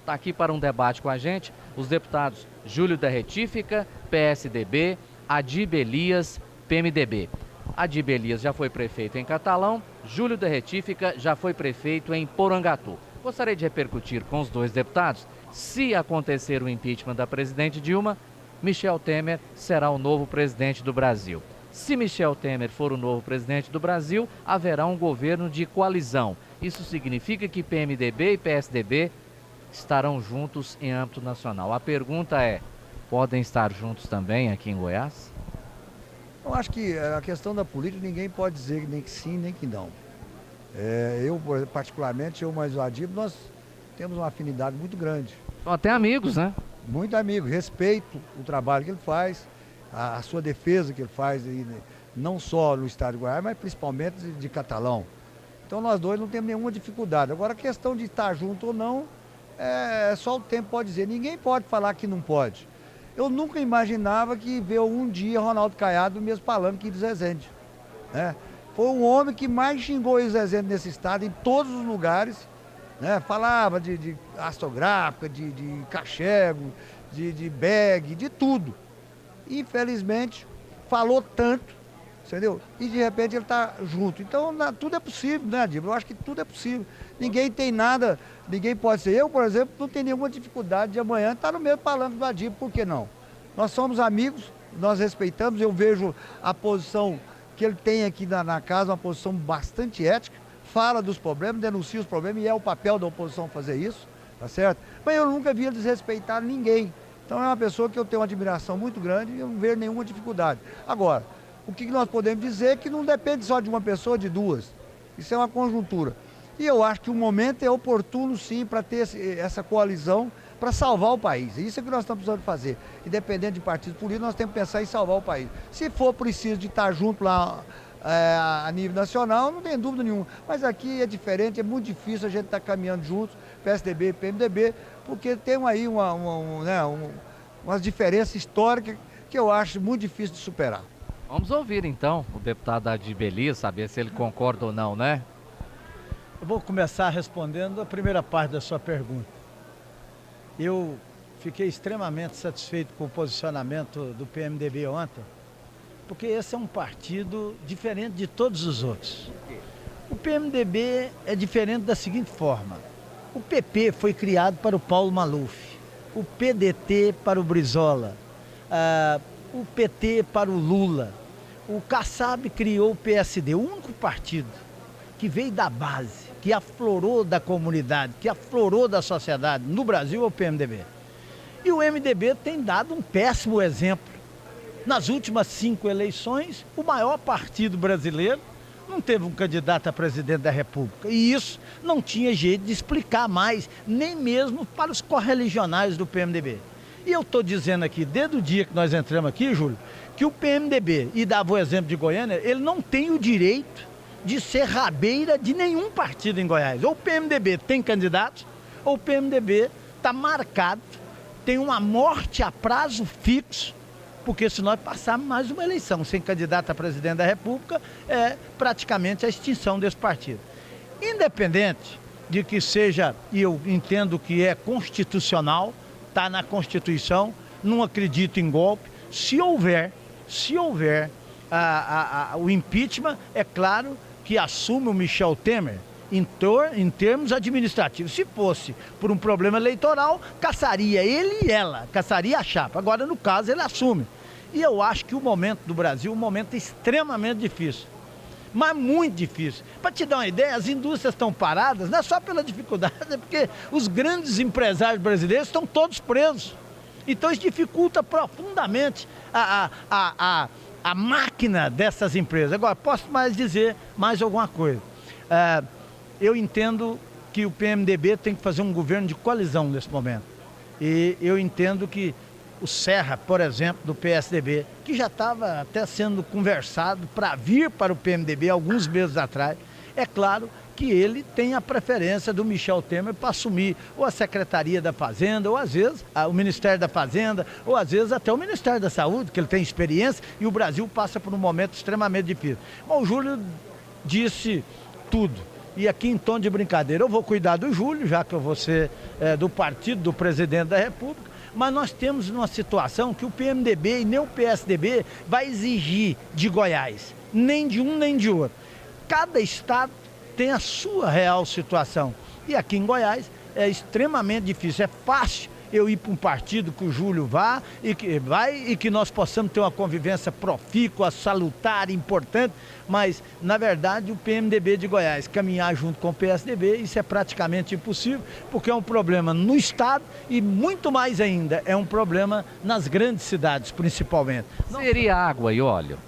Está aqui para um debate com a gente os deputados Júlio da Retífica, PSDB, Adib Elias, PMDB. Adib Elias já foi prefeito em Catalão, Júlio da Retífica já foi prefeito em Porangatu. Gostaria de repercutir com os dois deputados: se acontecer o impeachment da presidente Dilma, Michel Temer será o novo presidente do Brasil. Se Michel Temer for o novo presidente do Brasil, haverá um governo de coalizão. Isso significa que PMDB e PSDB estarão juntos em âmbito nacional. A pergunta é: podem estar juntos também aqui em Goiás? Eu acho que a questão da política ninguém pode dizer nem que sim, nem que não. Eu, particularmente, mais o Adib, nós temos uma afinidade muito grande. São até amigos, né? Muito amigo, respeito o trabalho que ele faz, a sua defesa que ele faz, não só no estado de Goiás, mas principalmente de Catalão. Então nós dois não temos nenhuma dificuldade. Agora a questão de estar junto ou não, só o tempo pode dizer. Ninguém pode falar que não pode. Eu nunca imaginava que ver um dia Ronaldo Caiado no mesmo palanque de Rezende, né? Foi o homem que mais xingou o Rezende nesse estado, em todos os lugares, né? Falava de astrográfica, de cachego, de bag, de tudo. Infelizmente, falou tanto, entendeu? E de repente ele está junto. Então tudo é possível, né, Adib? Eu acho que tudo é possível. Ninguém tem nada, ninguém pode ser. Eu, por exemplo, não tenho nenhuma dificuldade de amanhã estar no mesmo palanque do Adib, por que não? Nós somos amigos, nós respeitamos, eu vejo a posição que ele tem aqui na casa, uma posição bastante ética, fala dos problemas, denuncia os problemas, e é o papel da oposição fazer isso, tá certo? Mas eu nunca vi ele desrespeitar ninguém. Então é uma pessoa que eu tenho uma admiração muito grande e eu não vejo nenhuma dificuldade. Agora, o que nós podemos dizer é que não depende só de uma pessoa, de duas. Isso é uma conjuntura. E eu acho que o momento é oportuno, sim, para ter essa coalizão para salvar o país. Isso é que nós estamos precisando fazer. Independente de partido político, nós temos que pensar em salvar o país. Se for preciso de estar junto lá a nível nacional, não tem dúvida nenhuma. Mas aqui é diferente, é muito difícil a gente estar caminhando juntos, PSDB e PMDB, porque tem aí umas diferenças históricas que eu acho muito difícil de superar. Vamos ouvir então o deputado Adib Elias, saber se ele concorda ou não, né? Eu vou começar respondendo a primeira parte da sua pergunta. Eu fiquei extremamente satisfeito com o posicionamento do PMDB ontem, porque esse é um partido diferente de todos os outros. O PMDB é diferente da seguinte forma: o PP foi criado para o Paulo Maluf, o PDT para o Brizola, o PT para o Lula, o Kassab criou o PSD, o único partido que veio da base, que aflorou da comunidade, que aflorou da sociedade no Brasil é o PMDB. E o MDB tem dado um péssimo exemplo. Nas últimas 5 eleições, o maior partido brasileiro não teve um candidato a presidente da República. E isso não tinha jeito de explicar mais, nem mesmo para os correligionários do PMDB. E eu estou dizendo aqui, desde o dia que nós entramos aqui, Júlio, que o PMDB, e dava o exemplo de Goiânia, ele não tem o direito de ser rabeira de nenhum partido em Goiás. Ou o PMDB tem candidatos, ou o PMDB está marcado, tem uma morte a prazo fixo, porque se nós passarmos mais uma eleição sem candidato a presidente da República, é praticamente a extinção desse partido. Independente de que seja, e eu entendo que é constitucional, está na Constituição, não acredito em golpe, se houver o impeachment, é claro que assume o Michel Temer em termos administrativos. Se fosse por um problema eleitoral, caçaria ele e ela, caçaria a chapa. Agora, no caso, ele assume. E eu acho que o momento do Brasil é um momento extremamente difícil, mas muito difícil. Para te dar uma ideia, as indústrias estão paradas, não é só pela dificuldade, é porque os grandes empresários brasileiros estão todos presos. Então isso dificulta profundamente a máquina dessas empresas. Agora, posso mais dizer mais alguma coisa. Eu entendo que o PMDB tem que fazer um governo de coalizão nesse momento. E eu entendo que o Serra, por exemplo, do PSDB, que já estava até sendo conversado para vir para o PMDB alguns meses atrás, é claro que ele tem a preferência do Michel Temer para assumir ou a Secretaria da Fazenda, ou às vezes o Ministério da Fazenda, ou às vezes até o Ministério da Saúde, que ele tem experiência, e o Brasil passa por um momento extremamente difícil. Bom, o Júlio disse tudo. E aqui em tom de brincadeira, eu vou cuidar do Júlio, já que eu vou ser do partido do presidente da República, mas nós temos uma situação que o PMDB e nem o PSDB vai exigir de Goiás, nem de um nem de outro. Cada estado tem a sua real situação. E aqui em Goiás é extremamente difícil, é fácil eu ir para um partido que o Júlio vá e que nós possamos ter uma convivência profícua, salutar, importante, mas na verdade o PMDB de Goiás caminhar junto com o PSDB, isso é praticamente impossível, porque é um problema no estado e muito mais ainda, é um problema nas grandes cidades principalmente. Seria água e óleo?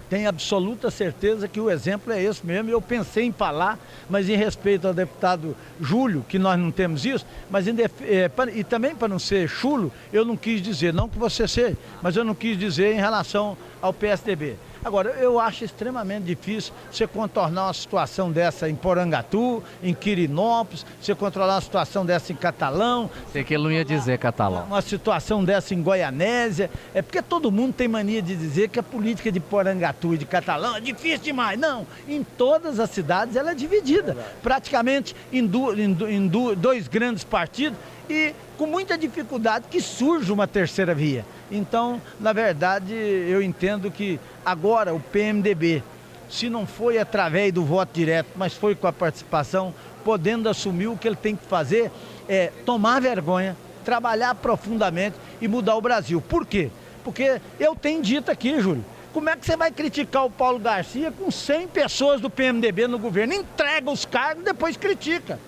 Tenho absoluta certeza que o exemplo é esse mesmo. Eu pensei em falar, mas em respeito ao deputado Júlio, que nós não temos isso, mas e também para não ser chulo, eu não quis dizer, não que você seja, mas eu não quis dizer em relação ao PSDB. Agora, eu acho extremamente difícil você contornar uma situação dessa em Porangatu, em Quirinópolis, você controlar uma situação dessa em Catalão. Sei que ele não ia dizer Catalão. Uma situação dessa em Goianésia. É porque todo mundo tem mania de dizer que a política de Porangatu e de Catalão é difícil demais. Não, em todas as cidades ela é dividida, praticamente em dois grandes partidos e com muita dificuldade que surge uma terceira via. Então, na verdade, eu entendo que agora o PMDB, se não foi através do voto direto, mas foi com a participação, podendo assumir o que ele tem que fazer, é tomar vergonha, trabalhar profundamente e mudar o Brasil. Por quê? Porque eu tenho dito aqui, Júlio, como é que você vai criticar o Paulo Garcia com 100 pessoas do PMDB no governo? Entrega os cargos, depois critica.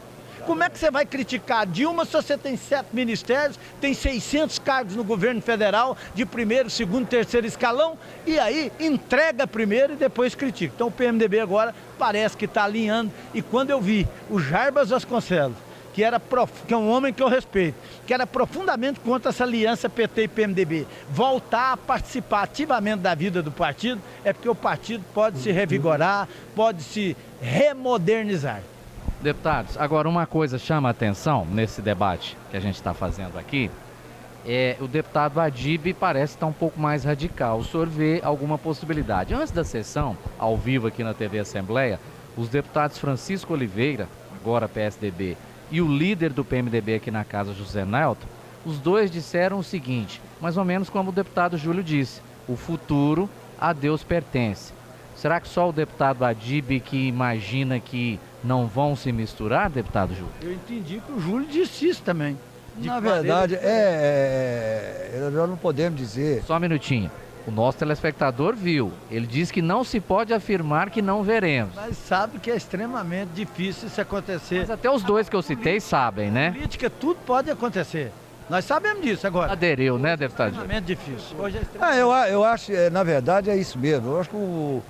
Como é que você vai criticar a Dilma se você tem 7 ministérios, tem 600 cargos no governo federal, de primeiro, segundo, terceiro escalão, e aí entrega primeiro e depois critica. Então o PMDB agora parece que está alinhando, e quando eu vi o Jarbas Vasconcelos, que é um homem que eu respeito, que era profundamente contra essa aliança PT e PMDB, voltar a participar ativamente da vida do partido, é porque o partido pode se revigorar, pode se remodernizar. Deputados, agora uma coisa chama a atenção nesse debate que a gente está fazendo aqui, o deputado Adib parece estar um pouco mais radical. O senhor vê alguma possibilidade? Antes da sessão, ao vivo aqui na TV Assembleia, os deputados Francisco Oliveira, agora PSDB, e o líder do PMDB aqui na casa, José Nelto, os dois disseram o seguinte, mais ou menos como o deputado Júlio disse, o futuro a Deus pertence. Será que só o deputado Adib que imagina que não vão se misturar, deputado Júlio? Eu entendi que o Júlio disse isso também. Na verdade, nós não podemos dizer... Só um minutinho. O nosso telespectador viu. Ele disse que não se pode afirmar que não veremos. Mas sabe que é extremamente difícil isso acontecer. Mas até os dois que eu citei sabem, né? Política, tudo pode acontecer. Nós sabemos disso agora. Aderiu, né, deputado? É extremamente difícil. Hoje eu acho, na verdade, é isso mesmo. Eu acho que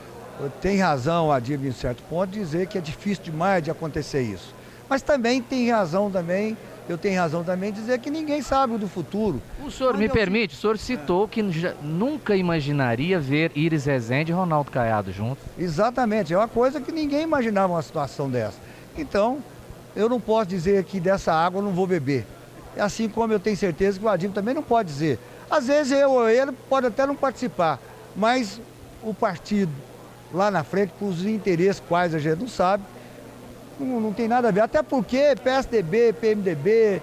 tem razão a Adib, em certo ponto, dizer que é difícil demais de acontecer isso. Mas também eu tenho razão também de dizer que ninguém sabe do futuro. O senhor me permite, o senhor citou que nunca imaginaria ver Iris Rezende e Ronaldo Caiado juntos. Exatamente, é uma coisa que ninguém imaginava uma situação dessa. Então, eu não posso dizer que dessa água eu não vou beber. Assim como eu tenho certeza que o Adib também não pode dizer. Às vezes eu ou ele pode até não participar, mas o partido lá na frente, por os interesses quais a gente não sabe, não tem nada a ver. Até porque PSDB, PMDB,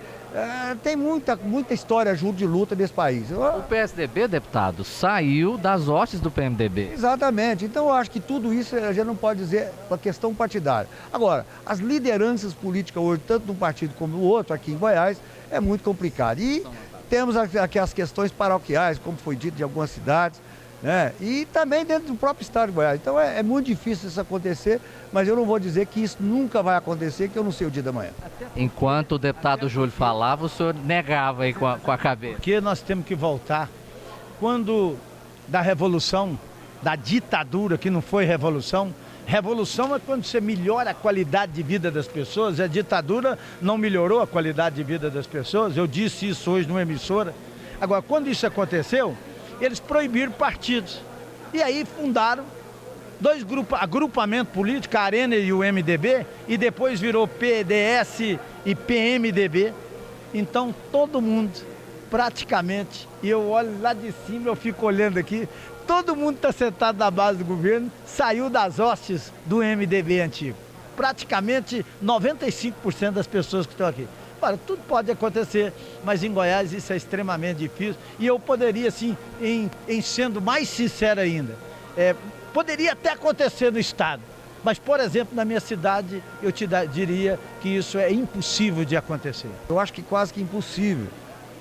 tem muita história junto de luta nesse país. O PSDB, deputado, saiu das hostes do PMDB. Exatamente. Então eu acho que tudo isso a gente não pode dizer para questão partidária. Agora, as lideranças políticas hoje, tanto de um partido como do outro, aqui em Goiás, é muito complicado. E temos aqui as questões paroquiais, como foi dito, de algumas cidades, né? E também dentro do próprio estado de Goiás. Então é muito difícil isso acontecer, mas eu não vou dizer que isso nunca vai acontecer, que eu não sei o dia da manhã. Enquanto o deputado Júlio falava, o senhor negava aí com a cabeça. Porque nós temos que voltar. Quando da revolução, da ditadura, que não foi revolução, revolução é quando você melhora a qualidade de vida das pessoas, a ditadura não melhorou a qualidade de vida das pessoas, eu disse isso hoje numa emissora. Agora, quando isso aconteceu, eles proibiram partidos. E aí fundaram dois agrupamentos políticos, a Arena e o MDB, e depois virou PDS e PMDB. Então todo mundo, praticamente, e eu olho lá de cima, eu fico olhando aqui, todo mundo está sentado na base do governo, saiu das hostes do MDB antigo. praticamente 95% das pessoas que estão aqui. Olha, tudo pode acontecer, mas em Goiás isso é extremamente difícil. E eu poderia, assim, em sendo mais sincero ainda, poderia até acontecer no estado. Mas, por exemplo, na minha cidade, eu diria que isso é impossível de acontecer. Eu acho que quase que impossível.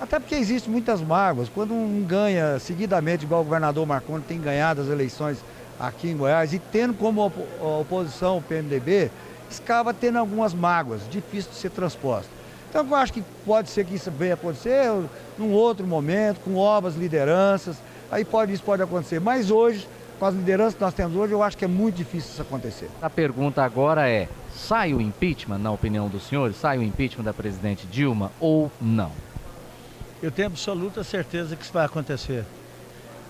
Até porque existem muitas mágoas. Quando um ganha seguidamente, igual o governador Marconi tem ganhado as eleições aqui em Goiás, e tendo como oposição o PMDB, acaba tendo algumas mágoas, difícil de ser transposta. Então eu acho que pode ser que isso venha acontecer num outro momento, com novas lideranças, aí isso pode acontecer. Mas hoje, com as lideranças que nós temos hoje, eu acho que é muito difícil isso acontecer. A pergunta agora é, sai o impeachment, na opinião dos senhores, sai o impeachment da presidente Dilma ou não? Eu tenho absoluta certeza que isso vai acontecer.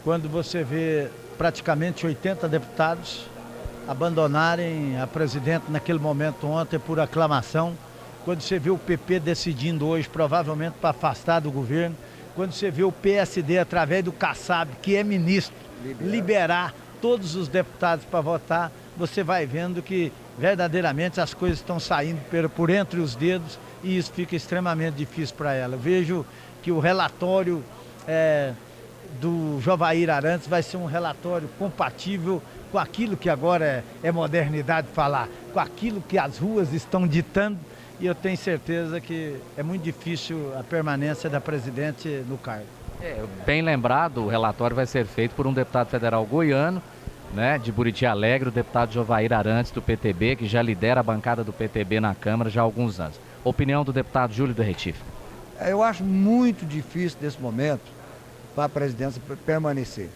Quando você vê praticamente 80 deputados abandonarem a presidente naquele momento ontem por aclamação, quando você vê o PP decidindo hoje provavelmente para afastar do governo, quando você vê o PSD através do Kassab, que é ministro, liberar todos os deputados para votar, você vai vendo que verdadeiramente as coisas estão saindo por entre os dedos e isso fica extremamente difícil para ela. Eu vejo que o relatório do Jovair Arantes vai ser um relatório compatível com aquilo que agora é modernidade falar, com aquilo que as ruas estão ditando, e eu tenho certeza que é muito difícil a permanência da presidente no cargo. Bem lembrado, o relatório vai ser feito por um deputado federal goiano, né, de Buriti Alegre, o deputado Jovair Arantes, do PTB, que já lidera a bancada do PTB na Câmara já há alguns anos. Opinião do deputado Júlio da Retífica. Eu acho muito difícil nesse momento para a presidência permanecer.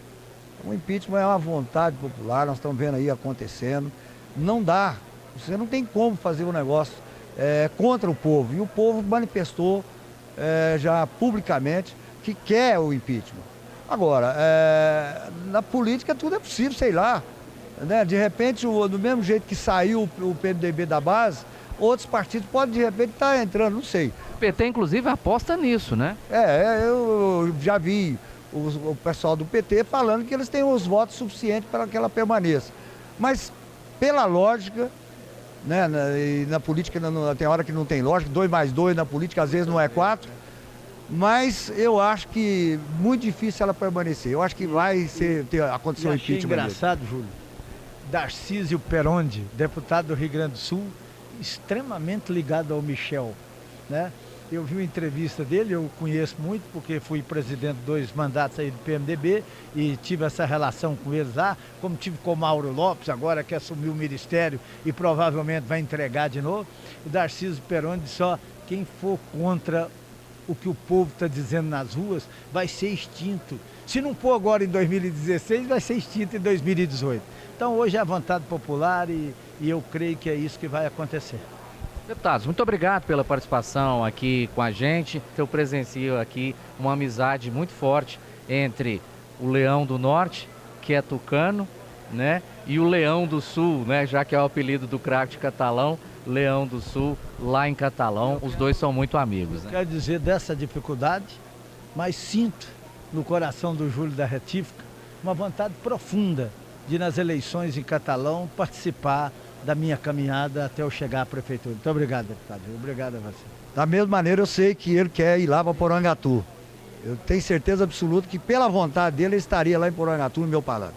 O impeachment é uma vontade popular, nós estamos vendo aí acontecendo. Não dá, você não tem como fazer um negócio contra o povo. E o povo manifestou já publicamente que quer o impeachment. Agora, na política tudo é possível, sei lá. Né? De repente, do mesmo jeito que saiu o PMDB da base, outros partidos podem de repente estar entrando, não sei. O PT, inclusive, aposta nisso, né? Eu já vi o pessoal do PT falando que eles têm os votos suficientes para que ela permaneça. Mas, pela lógica, né, e na política tem hora que não tem lógica, 2 mais 2 na política às vezes não é 4, mas eu acho que muito difícil ela permanecer. Eu acho que vai acontecer o impeachment. Engraçado, Júlio, Darcísio Perondi, deputado do Rio Grande do Sul, extremamente ligado ao Michel, né? Eu vi uma entrevista dele, eu conheço muito porque fui presidente de 2 mandatos aí do PMDB e tive essa relação com eles lá, como tive com o Mauro Lopes, agora que assumiu o ministério e provavelmente vai entregar de novo. O Darcísio Perondi só, quem for contra o que o povo está dizendo nas ruas vai ser extinto. Se não for agora em 2016, vai ser extinto em 2018. Então hoje é a vontade popular e eu creio que é isso que vai acontecer. Deputados, muito obrigado pela participação aqui com a gente. Eu presencio aqui uma amizade muito forte entre o Leão do Norte, que é tucano, né, e o Leão do Sul, né, já que é o apelido do craque de Catalão, Leão do Sul, lá em Catalão. Os dois são muito amigos, né? Quero dizer dessa dificuldade, mas sinto no coração do Júlio da Retífica uma vontade profunda de, nas eleições em Catalão, participar da minha caminhada até eu chegar à prefeitura. Muito obrigado, deputado. Obrigado a você. Da mesma maneira, eu sei que ele quer ir lá para Porangatu. Eu tenho certeza absoluta que, pela vontade dele, ele estaria lá em Porangatu, no meu palanque.